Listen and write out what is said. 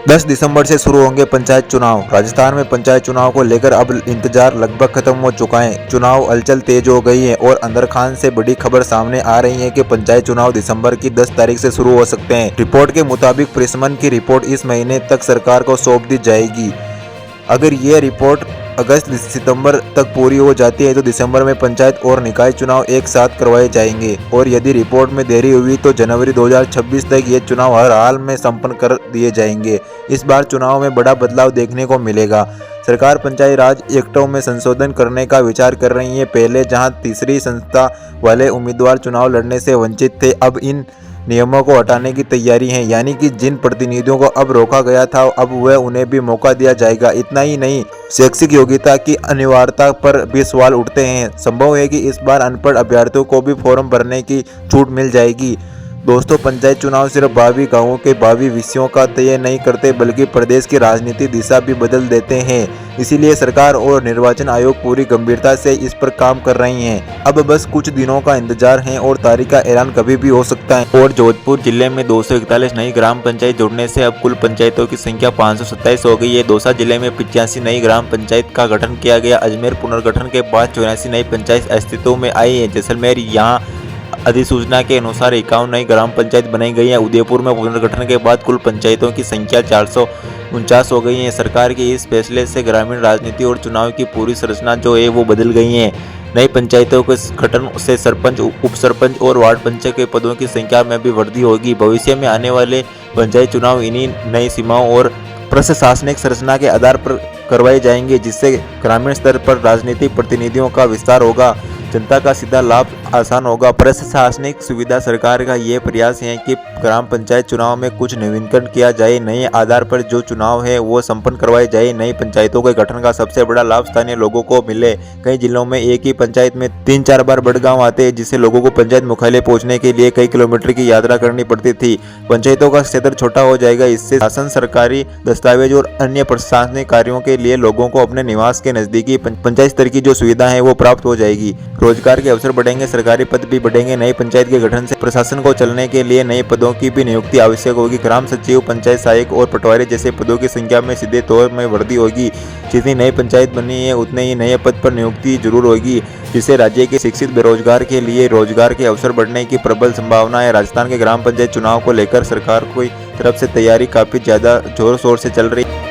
10 दिसंबर से शुरू होंगे पंचायत चुनाव। राजस्थान में पंचायत चुनाव को लेकर अब इंतजार लगभग खत्म हो चुका है। चुनाव हलचल तेज हो गई है और अंदर खान से बड़ी खबर सामने आ रही है कि पंचायत चुनाव दिसंबर की 10 तारीख से शुरू हो सकते हैं। रिपोर्ट के मुताबिक प्रेसमन की रिपोर्ट इस महीने तक सरकार को सौंप दी जाएगी। अगर ये रिपोर्ट अगस्त सितंबर तक पूरी हो जाती है तो दिसंबर में पंचायत और निकाय चुनाव एक साथ करवाए जाएंगे और यदि रिपोर्ट में देरी हुई तो जनवरी 2026 तक ये चुनाव हर हाल में संपन्न कर दिए जाएंगे। इस बार चुनाव में बड़ा बदलाव देखने को मिलेगा। सरकार पंचायत राज एक्टों में संशोधन करने का विचार कर रही है। पहले जहां तीसरी संस्था वाले उम्मीदवार चुनाव लड़ने से वंचित थे, अब इन नियमों को हटाने की तैयारी है, यानी कि जिन प्रतिनिधियों को अब रोका गया था अब वह उन्हें भी मौका दिया जाएगा। इतना ही नहीं, शैक्षिक योग्यता की अनिवार्यता पर भी सवाल उठते हैं। संभव है कि इस बार अनपढ़ अभ्यर्थियों को भी फॉर्म भरने की छूट मिल जाएगी। दोस्तों, पंचायत चुनाव सिर्फ भावी गांवों के भावी विषयों का तय नहीं करते बल्कि प्रदेश की राजनीति दिशा भी बदल देते हैं। इसीलिए सरकार और निर्वाचन आयोग पूरी गंभीरता से इस पर काम कर रही हैं। अब बस कुछ दिनों का इंतजार है और तारीख का ऐलान कभी भी हो सकता है। और जोधपुर जिले में 241 नई ग्राम पंचायत जुड़ने से अब कुल पंचायतों की संख्या 527 हो गई है। दौसा जिले में 85 नई ग्राम पंचायत का गठन किया गया। अजमेर पुनर्गठन के बाद 84 नई पंचायत अस्तित्व में आई है। जैसलमेर यहाँ अधिसूचना के अनुसार 51 नई ग्राम पंचायत बनाई गई है। उदयपुर में पुनर्गठन के बाद कुल पंचायतों की संख्या 449 हो गई है। सरकार के इस फैसले से ग्रामीण राजनीति और चुनाव की पूरी संरचना जो है वो बदल गई है। नई पंचायतों के गठन से सरपंच, उप सरपंच और वार्ड पंच के पदों की संख्या में भी वृद्धि होगी। भविष्य में आने वाले पंचायत चुनाव इन्हीं नई सीमाओं और प्रशासनिक संरचना के आधार पर करवाए जाएंगे, जिससे ग्रामीण स्तर पर राजनीतिक प्रतिनिधियों का विस्तार होगा, जनता का सीधा लाभ आसान होगा। प्रशासनिक सुविधा सरकार का ये प्रयास है कि ग्राम पंचायत चुनाव में कुछ नवीनीकरण किया जाए, नए आधार पर जो चुनाव है वो संपन्न करवाए जाए। नई पंचायतों के गठन का सबसे बड़ा लाभ स्थानीय लोगों को मिले। कई जिलों में एक ही पंचायत में 3-4 बार बड़गांव आते हैं, जिससे लोगों को पंचायत मुख्यालय पहुंचने के लिए कई किलोमीटर की यात्रा करनी पड़ती थी। पंचायतों का क्षेत्र छोटा हो जाएगा। इससे शासन, सरकारी दस्तावेज और अन्य प्रशासनिक कार्यों के लिए लोगों को अपने निवास के नजदीकी पंचायत स्तर की जो सुविधा है वो प्राप्त हो जाएगी। रोजगार के अवसर बढ़ेंगे, सरकारी पद भी बढ़ेंगे। नई पंचायत के गठन से प्रशासन को चलने के लिए नए पदों की भी नियुक्ति आवश्यक होगी। ग्राम सचिव, पंचायत सहायक और पटवारी जैसे पदों की संख्या में सीधे तौर में वृद्धि होगी। जितनी नई पंचायत बनी है उतने ही नए पद पर नियुक्ति जरूर होगी, जिससे राज्य के शिक्षित बेरोजगार के लिए रोजगार के अवसर बढ़ने की प्रबल संभावना है। राजस्थान के ग्राम पंचायत चुनाव को लेकर सरकार की तरफ से तैयारी काफी ज्यादा जोर शोर से चल रही है।